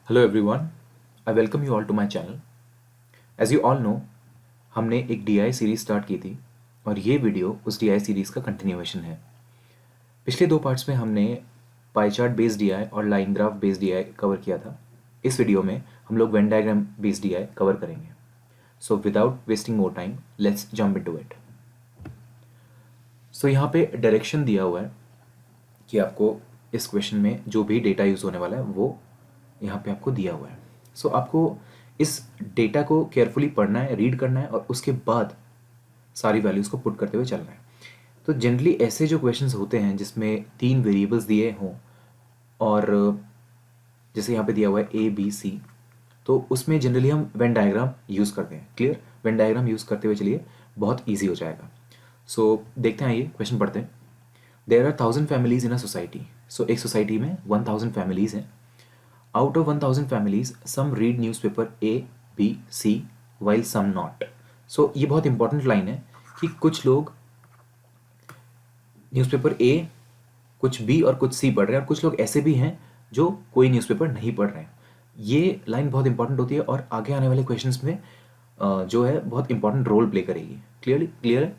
Hello everyone, I welcome you all to my channel. As you all know, हमने एक DI series start की थी और ये वीडियो उस डीआई सीरीज का कंटिन्यूएशन है। पिछले दो पार्ट्स में हमने पाई चार्ट बेस्ड डीआई और line graph based DI cover किया था। इस वीडियो में हम लोग Venn diagram based DI cover करेंगे। So without wasting more time, let's jump into it. So यहाँ पे डायरेक्शन दिया हुआ है कि आपको इस क्वेश्चन में जो भी डेटा यूज़ होने वाला है वो यहाँ पे आपको दिया हुआ है। सो आपको इस डेटा को केयरफुली पढ़ना है, रीड करना है और उसके बाद सारी वैल्यूज़ को पुट करते हुए चलना है। तो जनरली ऐसे जो क्वेश्चंस होते हैं जिसमें तीन वेरिएबल्स दिए हों और जैसे यहाँ पे दिया हुआ है ए बी सी, तो उसमें जनरली हम वेन डायग्राम यूज़ करते हैं। क्लियर? वेन डायग्राम यूज़ करते हुए चलिए, बहुत ईजी हो जाएगा। सो देखते हैं, ये क्वेश्चन पढ़ते हैं। There are 1000 families in a society. So एक सोसाइटी में 1000 फैमिलीज हैं। Out of 1000 families some read newspaper A B C while some not. So ये बहुत इंपॉर्टेंट लाइन है कि कुछ लोग न्यूज़पेपर ए, कुछ बी और कुछ सी पढ़ रहे हैं और कुछ लोग ऐसे भी हैं जो कोई न्यूज़पेपर नहीं पढ़ रहे हैं। ये लाइन बहुत इंपॉर्टेंट होती है और आगे आने वाले क्वेश्चंस में जो है बहुत इंपॉर्टेंट रोल प्ले करेगी। क्लियर है?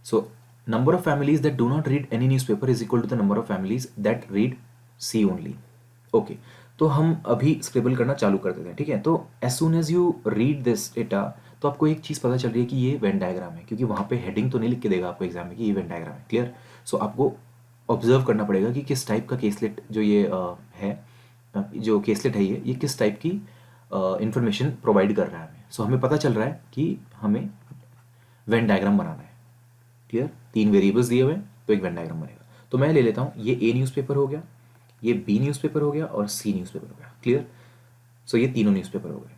So number of families that do not read any newspaper is equal to the number of families that read C only. Okay, तो हम अभी स्क्रिबल करना चालू कर देते हैं। ठीक है, तो as soon as you read this data तो आपको एक चीज़ पता चल रही है कि ये वेन डायग्राम है, क्योंकि वहाँ पे हेडिंग तो नहीं लिख के देगा आपको एग्जाम में कि ये वेन डायग्राम है। क्लियर? सो आपको ऑब्जर्व करना पड़ेगा कि किस टाइप का केसलेट जो ये है, जो केसलेट है ये किस टाइप की इंफॉर्मेशन प्रोवाइड कर रहा है हमें। सो हमें पता चल रहा है कि हमें वेन डायग्राम बनाना है। क्लियर? तीन वेरिएबल्स दिए हुए हैं तो एक वेन डायग्राम बनेगा। तो मैं ले लेता हूँ, ये ए न्यूज़पेपर हो गया, ये बी न्यूज़पेपर हो गया और सी न्यूज़पेपर हो गया। क्लियर? सो ये तीनों न्यूज़पेपर हो गए।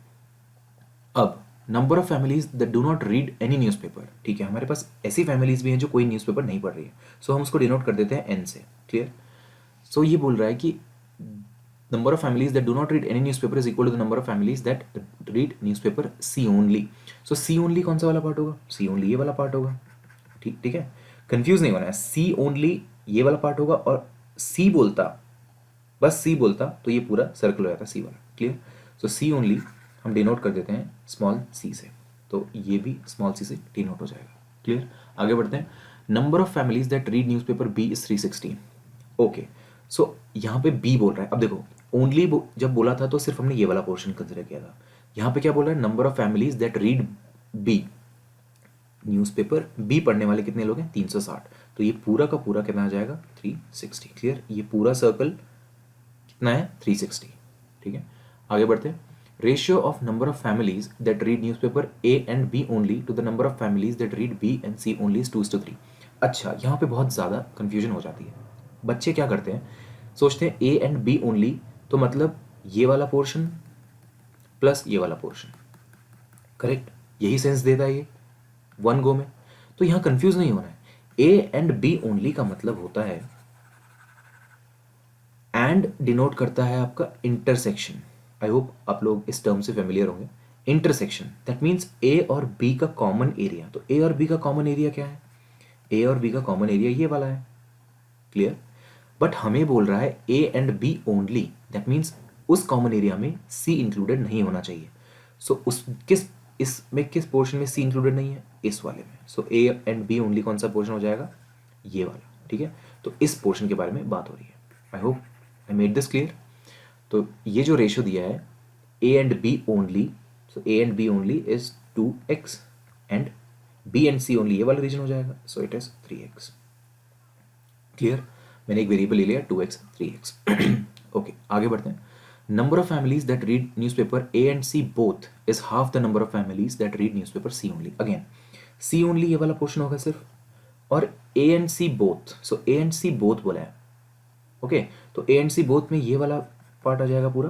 अब number of families that do not read any newspaper. ठीक है, हमारे पास ऐसी फैमिलीज भी हैं जो कोई न्यूज़पेपर नहीं पढ़ रही है। सो हम उसको डिनोट कर देते हैं एन से। क्लियर? सो ये बोल रहा है कि number of families that do not read any newspaper is equal to the number of families that read newspaper C only. So C only कौन सा वाला पार्ट होगा? सी ओनली ये वाला पार्ट होगा। ठीक ठीक है, कंफ्यूज नहीं होना है। सी ओनली ये वाला पार्ट होगा और सी बोलता, बस सी बोलता तो ये पूरा सर्कल हो जाता सी वाला। क्लियर? सो सी ओनली हम डिनोट कर देते हैं स्मॉल सी से, तो ये भी स्मॉल सी से डिनोट हो जाएगा। क्लियर? आगे बढ़ते हैं। Number of families that read newspaper B is 316। Okay, so यहाँ पे बी बोल रहा है। अब देखो, ओनली जब बोला था तो सिर्फ हमने ये वाला पोर्शन कंसिडर किया था। यहाँ पे क्या बोल रहा है? Number of families that read B, newspaper B पढ़ने वाले कितने लोग हैं? 360। तो ये पूरा का पूरा कितना आ जाएगा? 360। क्लियर? ये पूरा सर्कल कितना है? 360। ठीक है, आगे बढ़ते हैं। Ratio of number of families that read newspaper A and B only to the number of families that read B and C only is 2:3। अच्छा, यहाँ पे बहुत ज़्यादा कंफ्यूजन हो जाती है। बच्चे क्या करते हैं, सोचते हैं ए एंड बी ओनली तो मतलब ये वाला पोर्शन प्लस ये वाला पोर्शन। करेक्ट? यही सेंस देता है ये वन गो में। तो यहां कंफ्यूज नहीं होना है। ए एंड बी ओनली का मतलब होता है, एंड डिनोट करता है आपका इंटरसेक्शन। आई होप आप लोग इस टर्म से फेमिलियर होंगे। इंटरसेक्शन दैट मीन्स ए और बी का कॉमन एरिया। तो ए और बी का कॉमन एरिया क्या है? ए और बी का कॉमन एरिया ये वाला है। क्लियर? बट हमें बोल रहा है A and B only, that means उस कॉमन एरिया में सी इंक्लूडेड नहीं होना चाहिए। सो उस किस इसमें किस पोर्शन में सी इंक्लूडेड नहीं है? इस वाले में। सो ए एंड बी ओनली कौन सा पोर्शन हो जाएगा? ये वाला। ठीक है, तो इस पोर्शन के बारे में बात हो रही है। I hope I made this clear. तो ये जो रेशियो दिया है A and B only, so A and B only is 2x and B and C only ये वाला रीजन हो जाएगा, so it is 3x। Clear? मैंने एक वेरिएबल ले लिया 2x 3x। ओके, आगे बढ़ते हैं। Number of families that read newspaper A and C both is half the number of families that read newspaper C only. Again C only ये वाला portion होगा सिर्फ, और A and C both. So A and C both बोला है। Okay, तो ए and C both में ये वाला पार्ट आ जाएगा पूरा।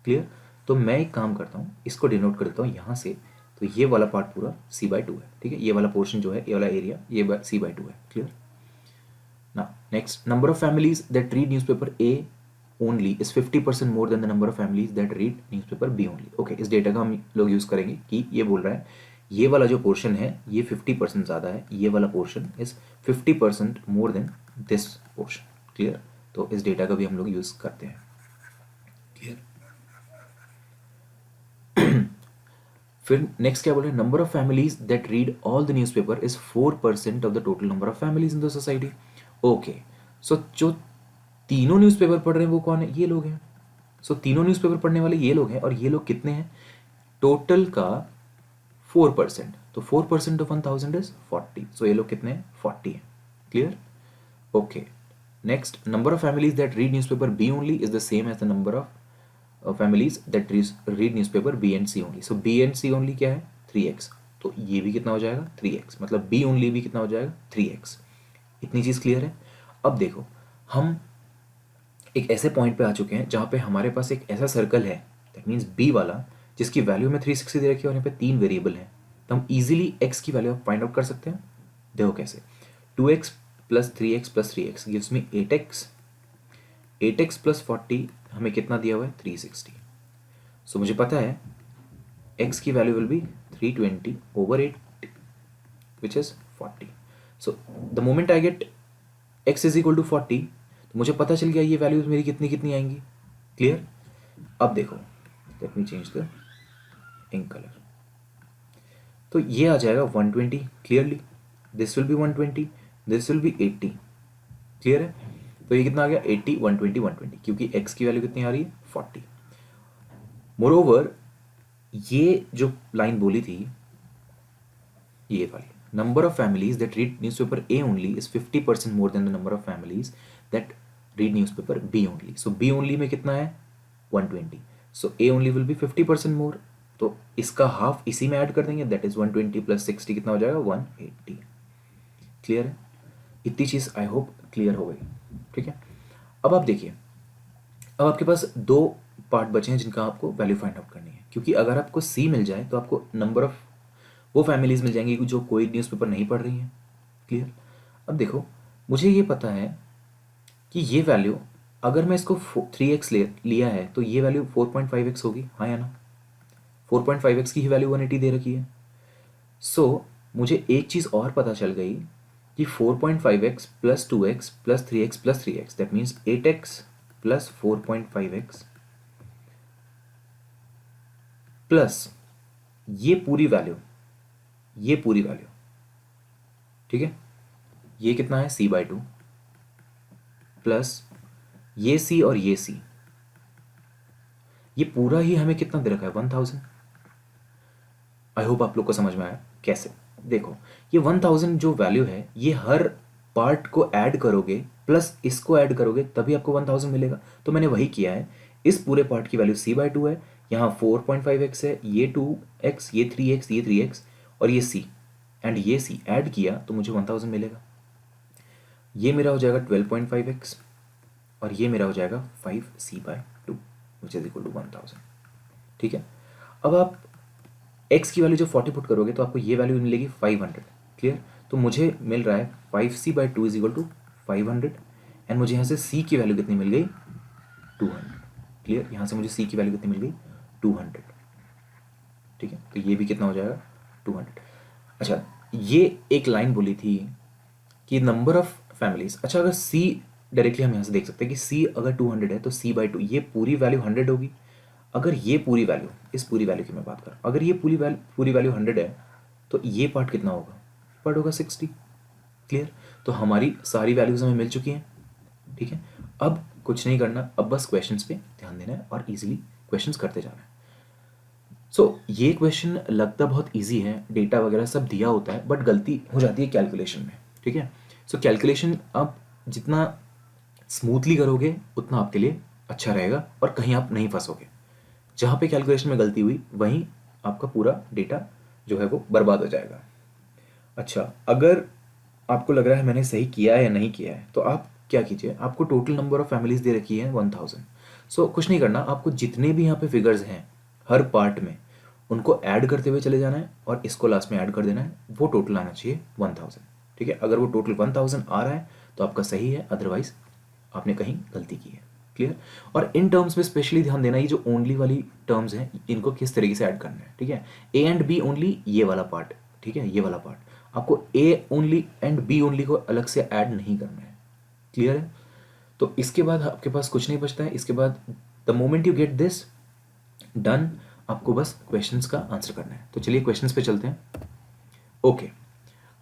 क्लियर? तो मैं एक काम करता हूँ, इसको डिनोट कर देता हूँ यहाँ से। तो ये वाला पार्ट पूरा c/2 है। ठीक है, ये वाला पोर्शन जो है, ये वाला एरिया ये c/2 है। Clear? Now, next, number of families that read newspaper A only is 50% more than the number of families that read newspaper B only. Okay, इस डेटा का हम लोग यूज करेंगे कि ये बोल रहा है ये वाला जो पोर्शन है ये 50% ज़्यादा है, ये वाला portion is 50% more then this portion. Clear? तो इस डेटा का भी हम लोग यूज करते हैं। क्लियर? फिर नेक्स्ट क्या बोल रहे हैं, number of families that read all the newspaper is 4% of the total number of families in the society. Okay, so जो तीनों न्यूज़पेपर पढ़ रहे हैं वो कौन है, ये लोग हैं। सो तीनों न्यूज़पेपर पढ़ने वाले ये लोग हैं, और ये लोग कितने हैं, टोटल का 4%। तो 4% ऑफ 1000 इज 40। सो ये लोग कितने हैं, 40 हैं। Clear? Okay, next, number of families that read newspaper B only is the same as the number of families that read newspaper B and C only. So B and C only क्या है, 3x। तो ये भी कितना हो जाएगा, 3x। मतलब B only भी कितना हो जाएगा, 3x। इतनी चीज़ क्लियर है? अब देखो, हम एक ऐसे पॉइंट पे आ चुके हैं जहाँ पे हमारे पास एक ऐसा सर्कल है, दैट मीन्स बी वाला, जिसकी वैल्यू में 360 दे रखी है और यहाँ पे 3 वेरिएबल हैं। तो हम इजीली x की वैल्यू फाइंड आउट कर सकते हैं। देखो कैसे, 2x plus 3x plus 3x gives me 8x। 8x plus 40 हमें कितना दिया हुआ है, 360। सो मुझे पता है x की value will be 320 over 8 which is 40। So the moment I get x is equal to 40, तो मुझे पता चल गया ये वैल्यूज मेरी कितनी कितनी आएंगी। क्लियर? अब देखो, let me change the ink colour. तो ये आ जाएगा 120 clearly, this will be 120, this will be 80। Clear है? तो ये कितना आ गया, 80 120 120, क्योंकि x की वैल्यू कितनी आ रही है, 40। मोरओवर ये जो लाइन बोली थी, ये वाली, number of families that read newspaper A only is 50% more than the number of families that read newspaper B only. So B only में कितना है, 120। So A only will be 50% more. तो इसका हाफ इसी में ऐड कर देंगे, that is 120 plus 60 कितना हो जाएगा, 180। क्लियर है? इतनी चीज़ आई होप क्लियर हो गई। ठीक है, अब आप देखिए, अब आपके पास दो पार्ट बचे हैं जिनका आपको वैल्यू फाइंड आउट करनी है, क्योंकि अगर आपको सी मिल जाए तो आपको नंबर ऑफ वो फैमिलीज मिल जाएंगी जो कोई न्यूज़पेपर नहीं पढ़ रही हैं। क्लियर? अब देखो, मुझे ये पता है कि ये वैल्यू, अगर मैं इसको 3x लिया है तो ये वैल्यू 4.5x होगी, हाँ या ना? 4.5x की ही वैल्यू 180 दे रखी है। सो मुझे एक चीज़ और पता चल गई कि 4.5x plus 2x plus 3x plus 3x that means 8x plus 4.5x plus ये पूरी वैल्यू, ये पूरी वैल्यू, ठीक है, ये कितना है, c/2 प्लस ये c और ये c, ये पूरा ही हमें कितना दे रखा है, 1000। आई होप आप लोग को समझ में आया कैसे। देखो, ये 1000 जो वैल्यू है, ये हर पार्ट को ऐड करोगे प्लस इसको ऐड करोगे तभी आपको 1000 मिलेगा। तो मैंने वही किया है, इस पूरे पार्ट की वैल्यू c/2 है, यहाँ 4.5x है, ये 2x, ये 3x, ये 3x और ये c एंड ये c ऐड किया तो मुझे 1000 मिलेगा। ये मेरा हो जाएगा 12.5x और ये मेरा हो जाएगा 5c/2 which is equal to 1000। ठीक है, अब आप x की वैल्यू जब 40 पुट करोगे तो आपको ये वैल्यू मिलेगी 500। क्लियर? तो मुझे मिल रहा है 5c/2 is equal to 500 and मुझे यहाँ से c की वैल्यू कितनी मिल गई, 200। क्लियर? यहाँ से मुझे c की वैल्यू कितनी मिल गई, 200। ठीक है, तो ये भी कितना हो जाएगा, 200। अच्छा, ये एक लाइन बोली थी कि नंबर ऑफ फैमिलीज, अच्छा अगर c डायरेक्टली हम यहाँ से देख सकते हैं कि c अगर 200 है तो c/2 ये पूरी वैल्यू 100 होगी। अगर ये पूरी वैल्यू, इस पूरी वैल्यू की मैं बात कर रहा हूँ, अगर ये पूरी वैल्यू 100 है तो ये पार्ट कितना होगा, पार्ट होगा 60। क्लियर? तो हमारी सारी वैल्यूज हमें मिल चुकी हैं। ठीक है, अब कुछ नहीं करना, अब बस क्वेश्चंस पे ध्यान देना है और इजीली क्वेश्चंस करते जाना है। सो ये क्वेश्चन लगता बहुत इजी है, डेटा वगैरह सब दिया होता है, बट गलती हो जाती है कैलकुलेशन में। ठीक है, सो कैलकुलेशन आप जितना स्मूथली करोगे उतना आपके लिए अच्छा रहेगा और कहीं आप नहीं फंसोगे। जहाँ पे कैलकुलेशन में गलती हुई वहीं आपका पूरा डेटा जो है वो बर्बाद हो जाएगा। अच्छा, अगर आपको लग रहा है मैंने सही किया है या नहीं किया है, तो आप क्या कीजिए, आपको टोटल नंबर ऑफ फैमिलीज दे रखी है 1000। सो कुछ नहीं करना, आपको जितने भी यहाँ पे फिगर्स हैं हर पार्ट में उनको ऐड करते हुए चले जाना है और इसको लास्ट में ऐड कर देना है, वो टोटल आना चाहिए 1000। ठीक है, अगर वो टोटल 1000 आ रहा है तो आपका सही है, अदरवाइज आपने कहीं गलती की है। क्लियर? और इन टर्म्स में स्पेशली ध्यान देना, ये जो ओनली वाली टर्म्स हैं इनको किस तरीके से ऐड करना है। ठीक है, ए एंड बी ओनली, ये वाला पार्ट, ठीक है, ये वाला पार्ट आपको A only and B only को अलग से ऐड नहीं करना है। क्लियर है? तो इसके बाद आपके पास कुछ नहीं बचता है। इसके बाद the moment you get this done, आपको बस क्वेश्चंस का आंसर करना है। तो चलिए क्वेश्चंस पे चलते हैं। Okay,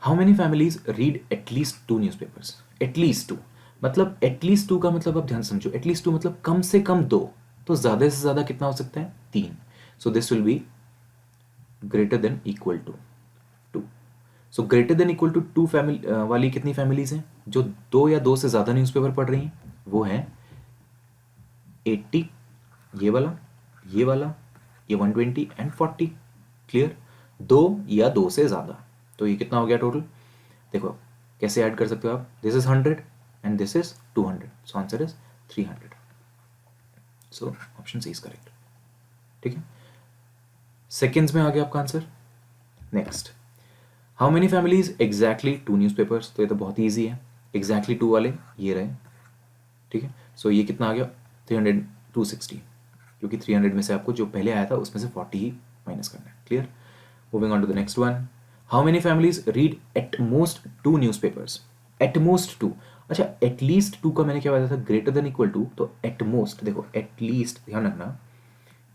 how many families read at least 2 newspapers? At least 2 मतलब, एटलीस्ट 2 का मतलब आप ध्यान से समझो, एटलीस्ट 2 मतलब कम से कम 2, तो ज़्यादा से ज़्यादा कितना हो सकता है? 3। So this will be greater than equal to 2। So greater than equal to 2 family वाली कितनी फैमिलीज हैं जो 2 या 2 से ज़्यादा न्यूज़पेपर पढ़ रही हैं? वो है 80, ये वाला, ये वाला, ये 120 एंड 40। क्लियर? 2 या 2 से ज़्यादा। तो ये कितना हो गया टोटल? देखो कैसे ऐड कर सकते हो आप। This is 100 and this is 200, so answer is 300। So option C is correct. ठीक है, सेकेंड्स में आ गया आपका answer. Next, how many families exactly 2 newspapers? तो ये तो बहुत ईजी है, एग्जैक्टली 2 वाले ये रहे। ठीक है, सो ये कितना आ गया? 300, 260, क्योंकि 300 में से आपको जो पहले आया था उसमें से 40 ही माइनस करना है। Clear? Moving on to the next one, how many families read at most 2 newspapers? At most 2। अच्छा, एटलीस्ट 2 का मैंने क्या बताया था? Greater than equal to. तो एट मोस्ट, देखो एटलीस्ट ध्यान रखना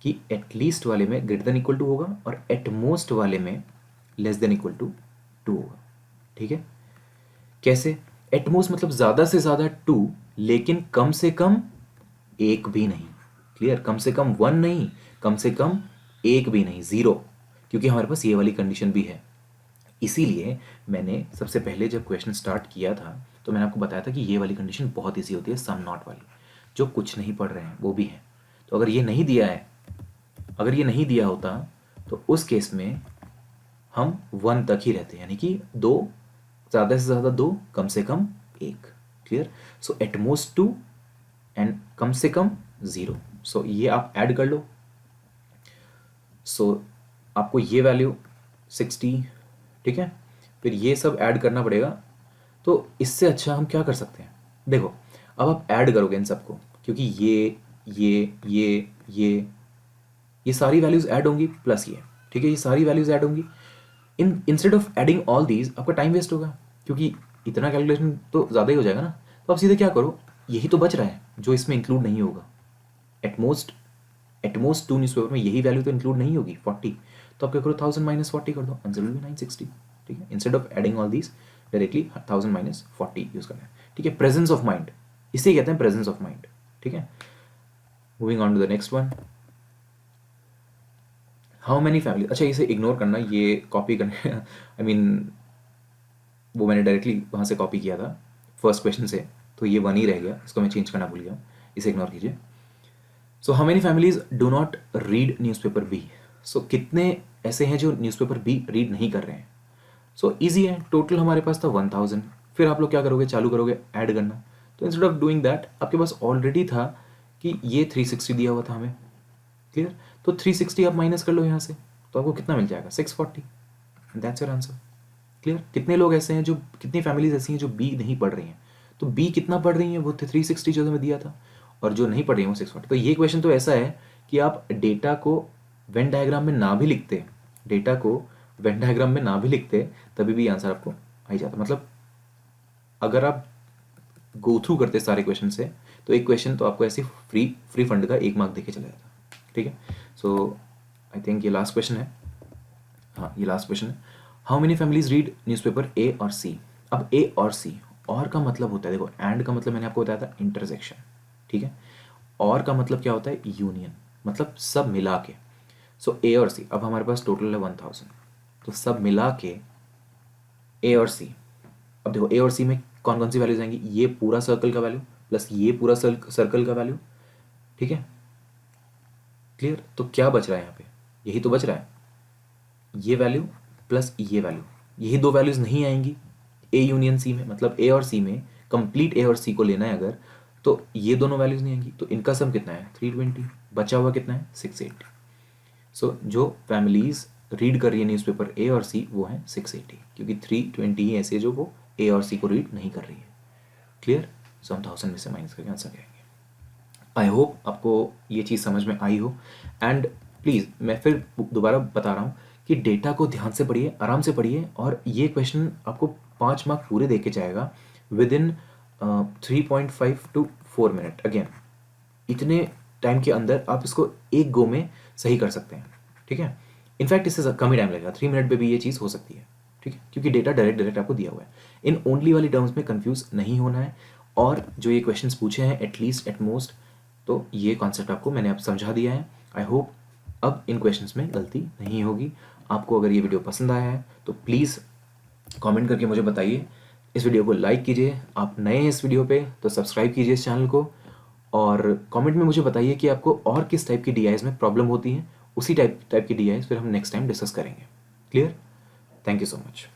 कि एटलीस्ट वाले में ग्रेटर देन इक्वल टू होगा और एट मोस्ट वाले में लेस देन इक्वल टू 2 होगा। ठीक है, कैसे? एट मोस्ट मतलब ज्यादा से ज्यादा 2, लेकिन कम से कम 1 भी नहीं। क्लियर? कम से कम 1 नहीं, कम से कम 1 भी नहीं, 0, क्योंकि हमारे पास ये वाली कंडीशन भी है। इसीलिए मैंने सबसे पहले जब क्वेश्चन स्टार्ट किया था तो मैंने आपको बताया था कि ये वाली कंडीशन बहुत ईजी होती है, सम नॉट वाली, जो कुछ नहीं पढ़ रहे हैं वो भी हैं। तो अगर ये नहीं दिया है, अगर ये नहीं दिया होता तो उस केस में हम 1 तक ही रहते, यानी कि 2, ज़्यादा से ज़्यादा 2, कम से कम 1। Clear? So eight most 2 and come से कम 0। सो ये आप ऐड कर लो। सो आपको ये वैल्यू 60, ठीक है, फिर ये सब ऐड करना पड़ेगा। तो इससे अच्छा हम क्या कर सकते हैं? देखो, अब आप ऐड करोगे इन सबको, क्योंकि ये सारी वैल्यूज ऐड होंगी प्लस ये। ठीक है, ये सारी वैल्यूज ऐड होंगी। Instead of adding all these आपका टाइम वेस्ट होगा, क्योंकि इतना कैलकुलेशन तो ज़्यादा ही हो जाएगा ना। तो आप सीधे क्या करो, यही तो बच रहा है जो इसमें इंक्लूड नहीं होगा। एटमोस्ट 2 न्यूज़पेपर में यही वैल्यू तो इंक्लूड नहीं होगी, 40। तो आप क्या करो, 1000 माइनस 40 कर दो, आंसर विल बी 960। ठीक है, instead of adding all these directly 1000 minus 40 use करना है। ठीक है, प्रेजेंस ऑफ माइंड, इसे कहते हैं प्रेजेंस ऑफ माइंड। ठीक है, moving on to the next one, how many family. अच्छा, इसे इग्नोर करना, ये कॉपी करने आई मीन वो मैंने डायरेक्टली वहाँ से कॉपी किया था फर्स्ट क्वेश्चन से, तो ये 1 ही रह गया, इसको मैं चेंज करना भूल गया, इसे इग्नोर कीजिए। So how many families do not read newspaper B? So कितने ऐसे हैं जो न्यूज़पेपर बी रीड नहीं कर रहे हैं? सो ईजी है, टोटल हमारे पास था 1000। फिर आप लोग क्या करोगे, चालू करोगे ऐड करना। तो इंस्टेड ऑफ डूइंग दैट, आपके पास ऑलरेडी था कि ये 360 दिया हुआ था हमें। क्लियर? तो 360 आप माइनस कर लो यहाँ से, तो आपको कितना मिल जाएगा? 640। That's your answer. क्लियर? कितने लोग ऐसे हैं जो, कितनी फैमिलीज ऐसी हैं जो बी नहीं पढ़ रही हैं? तो बी कितना पढ़ रही हैं? वो 360 जो हमें दिया था, और जो नहीं पढ़ रही हैं वो 640। तो ये क्वेश्चन तो ऐसा है कि आप डेटा को वेन डायग्राम में ना भी लिखते, डेटा को वेन डायग्राम में ना भी लिखते, तभी भी आंसर आपको आ ही जाता। मतलब अगर आप गो थ्रू करते सारे क्वेश्चन से, तो एक क्वेश्चन तो आपको ऐसे फ्री फंड का 1 मार्क देके चला जाता। ठीक है, सो आई थिंक ये लास्ट क्वेश्चन है। हाँ, ये लास्ट क्वेश्चन है। How many families read newspaper A और सी? अब ए और सी, और का मतलब होता है, देखो एंड का मतलब मैंने आपको बताया था इंटरसेक्शन। ठीक है, और का मतलब क्या होता है? यूनियन, मतलब सब मिला के। सो ए और सी, अब हमारे पास टोटल है 1000, तो सब मिला के ए और सी। अब देखो ए और सी में कौन कौन सी वैल्यूज आएंगी? ये पूरा सर्कल का वैल्यू प्लस ये पूरा सर्कल का वैल्यू। ठीक है, क्लियर? तो क्या बच रहा है यहाँ पे? यही तो बच रहा है, ये वैल्यू प्लस ये वैल्यू। यही 2 वैल्यूज नहीं आएंगी ए यूनियन सी में, मतलब ए और सी में कंप्लीट ए और सी को लेना है अगर, तो ये दोनों वैल्यूज नहीं आएंगी। तो इनका सम कितना है? 320। बचा हुआ कितना है? 680। सो जो फैमिलीज रीड कर रही है न्यूज़पेपर ए और सी वो है 680, क्योंकि 320 ही ऐसे जो वो ए और सी को रीड नहीं कर रही है। क्लियर? सो हम 1000 में से माइनस करके आंसर करेंगे। आई होप आपको ये चीज़ समझ में आई हो। एंड प्लीज़ मैं फिर दोबारा बता रहा हूँ कि डेटा को ध्यान से पढ़िए, आराम से पढ़िए, और ये क्वेश्चन आपको 5 मार्क पूरे दे के जाएगा with in 3.5 to 4 minute. Again, इतने टाइम के अंदर आप इसको एक गो में सही कर सकते हैं। ठीक है। इनफैक्ट इससे कम ही टाइम लगेगा, 3 मिनट में भी ये चीज़ हो सकती है, ठीक है, क्योंकि डेटा डायरेक्ट आपको दिया हुआ है। इन ओनली वाली टर्म्स में कंफ्यूज नहीं होना है, और जो ये क्वेश्चंस पूछे हैं एटलीस्ट एट मोस्ट, तो ये कॉन्सेप्ट आपको मैंने अब समझा दिया है। आई होप अब इन क्वेश्चंस में गलती नहीं होगी। आपको अगर ये वीडियो पसंद आया है तो प्लीज़ कमेंट करके मुझे बताइए। इस वीडियो को लाइक कीजिए, आप नए हैं इस वीडियो पे तो सब्सक्राइब कीजिए इस चैनल को, और कमेंट में मुझे बताइए कि आपको और किस टाइप की डीआईज में प्रॉब्लम होती है। उसी टाइप की डीआईज फिर हम नेक्स्ट टाइम डिस्कस करेंगे। Clear? Thank you so much.